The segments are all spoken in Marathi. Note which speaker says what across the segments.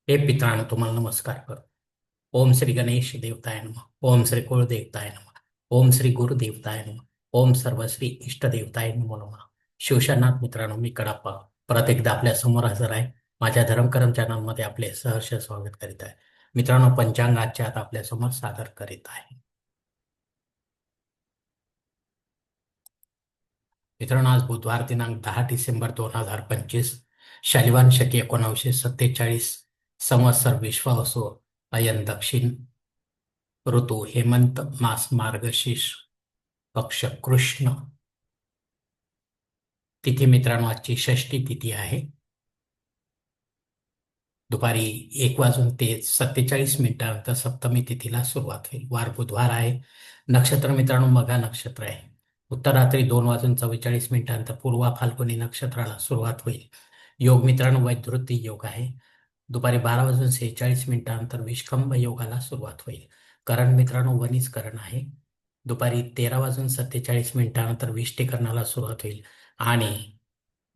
Speaker 1: हे पितरांनो तुम्हाला नमस्कार करतो. ओम श्री गणेश देवताय नमः. ओम श्री कुळदेवताय नमः. ओम श्री गुरुदेवताय नमः. ओम सर्व श्री इष्टदेवताय नमो नमः. शिवशरणात मित्रांनो, मी कडाप्पा परत एकदा आपल्या समोर हजर आहे. माझ्या धर्मकरम चॅनलमध्ये आपले सहर्ष स्वागत करीत आहे. मित्रांनो, पंचांग आजच्या आता आपल्या समोर सादर करीत आहे. मित्रांनो, आज बुधवार दिनांक 10 डिसेंबर 2025, शालिवान शके 1947, संवत्सर विश्वावसु, अयन दक्षिण ऋतू हेमंत, मास मार्गशीर्ष, पक्ष कृष्ण. तिथी मित्रांनो, आजची षष्ठी तिथी आहे. दुपारी 1 वाजून ते 47 मिनिटानंतर सप्तमी तिथीला सुरुवात होईल. वार बुधवार आहे. नक्षत्र मित्रांनो, मघा नक्षत्र आहे. उत्तर रात्री 2 वाजून 44 मिनिटानंतर पूर्वा फाल्गुनी नक्षत्राला सुरुवात होईल. योग मित्रांनो, वैधृती योग आहे. दुपारी 12 वाजून 46 मिनिटानंतर विष्कंभ योगाला सुरुवात होईल. करण मित्रांनो, वनिज करण आहे. दुपारी 13 वाजून 47 मिनिटानंतर विष्टीकरणाला सुरुवात होईल आणि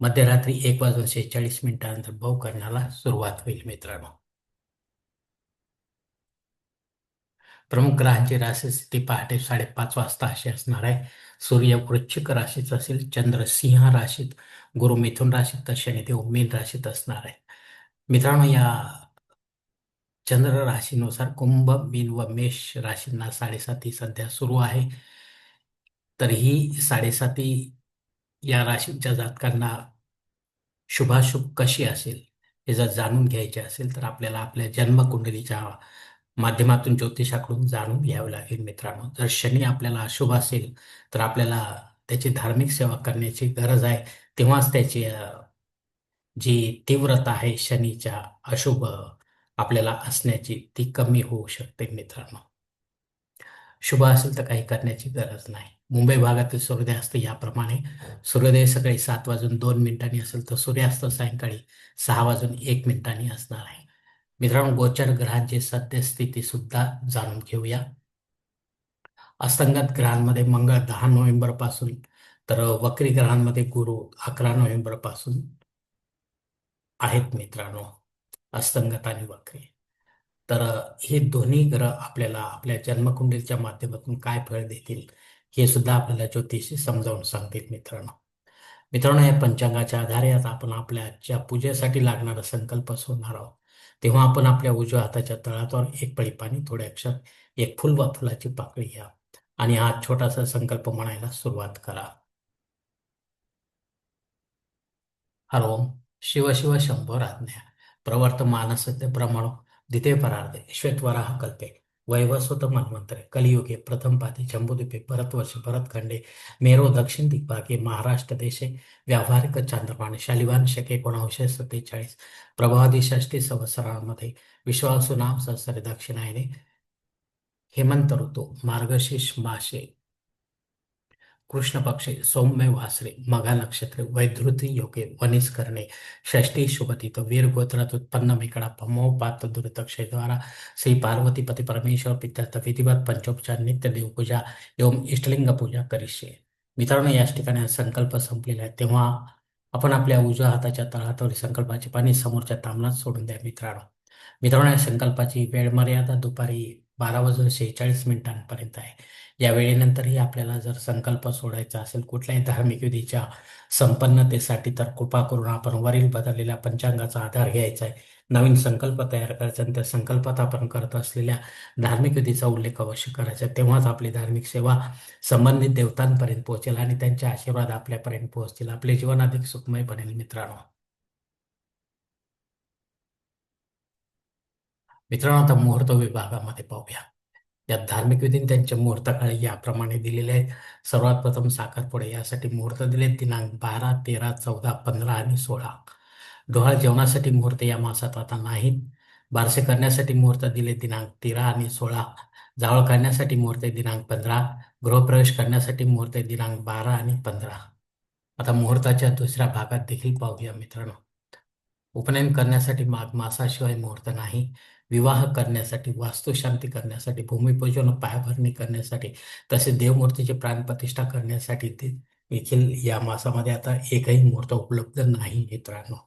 Speaker 1: मध्यरात्री 1 वाजून 46 मिनिटानंतर भवकरणाला सुरुवात होईल. मित्रांनो, प्रमुख ग्रहांची राशी स्थिती पहाटे 5:30 वाजता अशी असणार आहे. सूर्य वृश्चिक राशीत असेल, चंद्र सिंह राशीत, गुरु मिथुन राशीत तर शनिदेव मीन राशीत असणार आहे. मित्रांनो, या चंद्र राशीनुसार कुंभ, मीन व मेष राशींना 7:30 सध्या सुरू आहे. तरीही 7:30 या राशींच्या जातकांना शुभाशुभ कशी असेल हे जर जाणून घ्यायचे असेल तर आपल्याला आपल्या जन्मकुंडलीच्या माध्यमातून ज्योतिषाकडून जाणून घ्यावं लागेल. मित्रांनो, जर शनी आपल्याला अशुभ असेल तर आपल्याला त्याची धार्मिक सेवा करण्याची गरज आहे. तेव्हाच त्याची जी तीव्रता आहे शनीच्या अशुभ आपल्याला असण्याची ती कमी होऊ शकते. मित्रांनो, शुभ असेल तर काही करण्याची गरज नाही. मुंबई भागातील सूर्यास्त याप्रमाणे: सूर्योदय सकाळी 7 वाजून 2 मिनिटांनी असेल तर सूर्यास्त सायंकाळी 6 वाजून 1 मिनिटांनी असणार आहे. मित्रांनो, गोचर ग्रहांची सद्यस्थिती सुद्धा जाणून घेऊया. अस्तंगत ग्रहांमध्ये मंगळ 10 नोव्हेंबर पासून, तर वक्री ग्रहांमध्ये गुरु 11 नोव्हेंबर पासून आहेत. मित्रांनो, अस्तंगत आणि वक्री. तर हे दोन्ही ग्रह आपल्याला आपल्या जन्मकुंडलीच्या माध्यमातून काय फळ देतील हे सुद्धा आपल्याला ज्योतिषी समजावून सांगतील. मित्रांनो मित्रांनो या पंचांगाच्या आधारे आता आपण आपल्या पूजेसाठी लागणारा संकल्प सोडणार आहोत. तेव्हा आपण आपल्या उजव्या हाताच्या तळहातावर एक पळी पाणी, थोडे अक्षर, एक फुल वा फुलाची पाकळी घ्या आणि हा छोटासा संकल्प म्हणायला सुरुवात करा. हरोम शिव शिव शंभोराज्ञा प्रवर्तमानस्य ब्रह्मणो दिते परार्धे श्वेतवराह कल्पे वैवस्वत मन्वंतरे कलियुगे प्रथम पादी जम्बूद्वीपे भरतवर्षे भरतखंडे मेरो दक्षिण दिग्भागे महाराष्ट्र देशे व्यावहारिक चांद्रमाने शालिवान शके 1947 प्रभावादी षष्ठी संवत्सरामध्ये विश्वासु नाम संवत्सरे दक्षिणायने हेमंत ऋतू मार्गशीर्ष मासे कृष्ण पक्षे सौम्य वासरे मघा नक्षत्रे वैधृती योगे वनिस करणे षष्ठी शुभतिथ वीर गोत्रात उत्पन्न मेकडा पमोपात दुरितक्षयद्वारा श्री पार्वती पती परमेश्वर पित्यर्थ विधिवत पंचोपचार नित्य देवपूजा एवं इष्टलिंग पूजा करिष्ये. मित्रांनो, याच ठिकाणी हा संकल्प संपलेला आहे. तेव्हा आपण आपल्या उजव्या हाताच्या तळहातावर संकल्पाचे पाणी समोरच्या तामणात सोडून द्या. मित्रांनो मित्रांनो या संकल्पाची वेळ मर्यादा दुपारी 12 वाजून 46 मिनिटांपर्यंत आहे. या वेळेनंतरही आपल्याला जर संकल्प सोडायचा असेल कुठल्याही धार्मिक विधीच्या संपन्नतेसाठी तर कृपा करून आपण वरील बदललेल्या पंचांगाचा आधार घ्यायचा आहे. नवीन संकल्प तयार करायचा आणि त्या संकल्पात आपण करत असलेल्या धार्मिक विधीचा उल्लेख अवश्य करायचा. तेव्हाच आपली धार्मिक सेवा संबंधित देवतांपर्यंत पोहोचेल आणि त्यांचे आशीर्वाद आपल्यापर्यंत पोहोचतील. आपले जीवन अधिक सुखमय बनेल. मित्रांनो आता मुहूर्त विभागामध्ये पाहूया. या धार्मिक विधीने त्यांचे मुहूर्त काळ याप्रमाणे दिलेले आहेत. सर्वात प्रथम साखरपुडा यासाठी मुहूर्त दिले दिनांक 12, 13, 14, 15 आणि 16. डोहाळ जेवणासाठी मुहूर्त या मासात आता नाहीत. बारसे करण्यासाठी मुहूर्त दिले दिनांक 13 आणि 16. जावळ काढण्यासाठी मुहूर्त दिनांक 15. गृहप्रवेश करण्यासाठी मुहूर्त दिनांक 12 आणि 15. आता मुहूर्ताच्या दुसऱ्या भागात देखील पाहूया. मित्रांनो, उपनयन करण्यासाठी माघ मासाशिवाय मुहूर्त नाही. विवाह करण्यासाठी, वास्तुशांती करण्यासाठी, भूमिपूजन व पायाभरणी करण्यासाठी तसेच देवमूर्तीची प्राणप्रतिष्ठा करण्यासाठी देखील या मासामध्ये आता एकही मुहूर्त उपलब्ध नाही. मित्रांनो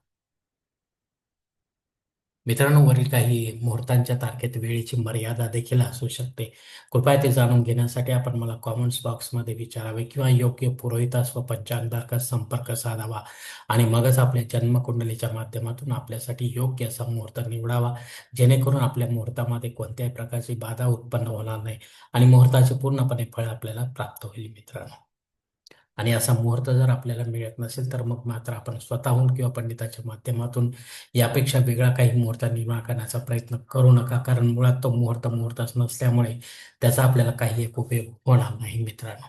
Speaker 1: मित्रांनो, वरील काही मुहूर्तांच्या तारखेत वेळेची मर्यादा देखील असू शकते. कृपया ते जाणून घेण्यासाठी आपण मला कॉमेंट्स बॉक्समध्ये विचारावे किंवा योग्य पुरोहितास व पंचांगास संपर्क साधावा आणि मगच आपल्या जन्मकुंडलीच्या माध्यमातून आपल्यासाठी योग्य असा मुहूर्त निवडावा, जेणेकरून आपल्या मुहूर्तामध्ये कोणत्याही प्रकारची बाधा उत्पन्न होणार नाही आणि मुहूर्ताचे पूर्णपणे फळ आपल्याला प्राप्त होईल मित्रांनो. आणि असा मुहूर्त जर आपल्याला मिळत नसेल तर मग मात्र आपण स्वतःहून किंवा पंडिताच्या माध्यमातून यापेक्षा वेगळा काही मुहूर्त निर्माण करण्याचा प्रयत्न करू नका, कारण मुळात तो मुहूर्त मुहूर्तच नसल्यामुळे त्याचा आपल्याला काही एक उपयोग होणार नाही मित्रांनो.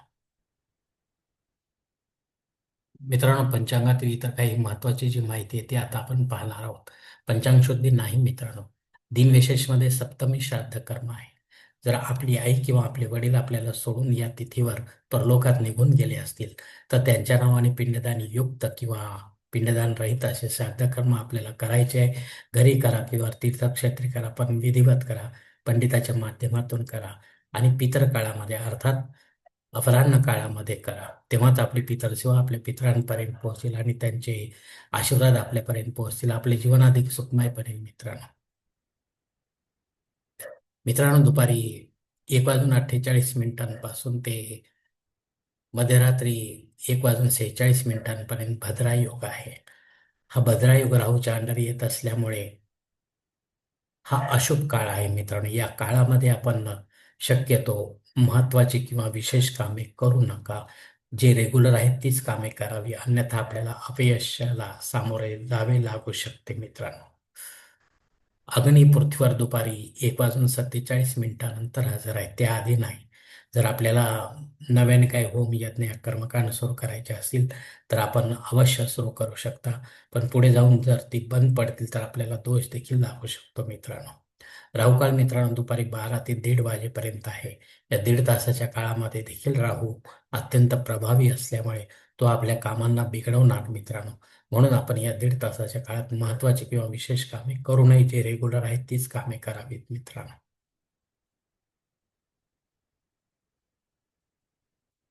Speaker 1: मित्रांनो, पंचांगातील इतर काही महत्त्वाची जी माहिती आहे ती आता आपण पाहणार आहोत. पंचांग शुद्धी नाही मित्रांनो. दिनविशेषमध्ये सप्तमी श्राद्ध कर्म आहे. जर आपली आई किंवा आपले वडील आपल्याला सोडून या तिथीवर परलोकात निघून गेले असतील, तर त्यांच्या नावाने पिंडदान युक्त किंवा पिंडदान रहित असे श्राद्ध कर्म आपल्याला करायचे आहे. घरी करा किंवा तीर्थक्षेत्री करा, पण विधिवत करा, पंडिताच्या माध्यमातून करा आणि पितर काळामध्ये अर्थात अपराह्न काळामध्ये करा. तेव्हाच आपली पितरसेवा आपल्या पितरांपर्यंत पोहोचेल आणि त्यांचे आशीर्वाद आपल्यापर्यंत पोहोचतील. आपले जीवन अधिक सुखमय बनेल मित्रांनो. मित्रांनो, दुपारी 1:48 ते मध्यरात्री 1:46 भद्रा योग आहे. हा भद्रा योग राहूच्या अंडर येत असल्यामुळे हा अशुभ काळ आहे मित्रांनो. या काळामध्ये आपण शक्यतो महत्वाची किंवा विशेष कामे करू नका. जे रेग्युलर आहेत तीच कामे करावी, अन्यथा आपल्याला अपयशाला सामोरे जावे लागू शकते मित्रांनो. अग्नी पृथ्वीवर दुपारी 1:47 हजर आहे, त्याआधी नाही. जर आपल्याला नव्याने काही होम यज्ञ कर्मकांड सुरू करायचे असतील तर आपण अवश्य सुरू करू शकता, पण पुढे जाऊन जर ती बंद पडतील तर आपल्याला दोष देखील लागू शकतो मित्रांनो. राहुकाळ मित्रांनो दुपारी 12 ते 1:30 वाजेपर्यंत आहे. या 1.5 तासाच्या काळामध्ये देखील राहू अत्यंत प्रभावी असल्यामुळे तो आपल्या कामांना बिघडवणार मित्रांनो. म्हणून आपण या 1.5 तासाच्या काळात महत्त्वाची किंवा विशेष कामे करू नये. जे रेग्युलर आहेत तीच कामे करावीत मित्रांनो.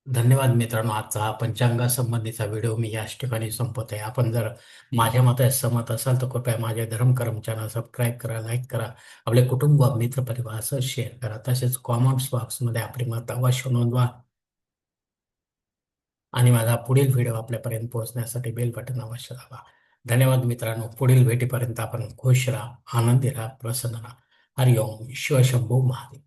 Speaker 1: धन्यवाद मित्रांनो. आजचा हा पंचांगासंबंधीचा व्हिडिओ मी याच ठिकाणी संपवत आहे. आपण जर माझ्या मतास सहमत असाल तर कृपया माझे धर्मकर्म चॅनल सबस्क्राईब करा, लाईक करा, आपले कुटुंब मित्रपरिवारासह शेअर करा. तसेच कॉमेंट्स बॉक्समध्ये आपले मत अवश्य नोंदवा आणि माझा पुढील व्हिडिओ आपल्यापर्यंत पोहोचण्यासाठी बेल बटन अवश्य दाबा. धन्यवाद मित्रांनो. पुढील भेटीपर्यंत आपण खुश राहा, आनंदी राहा, प्रसन्न राहा. हरिओम. शिवशंभू महादेव.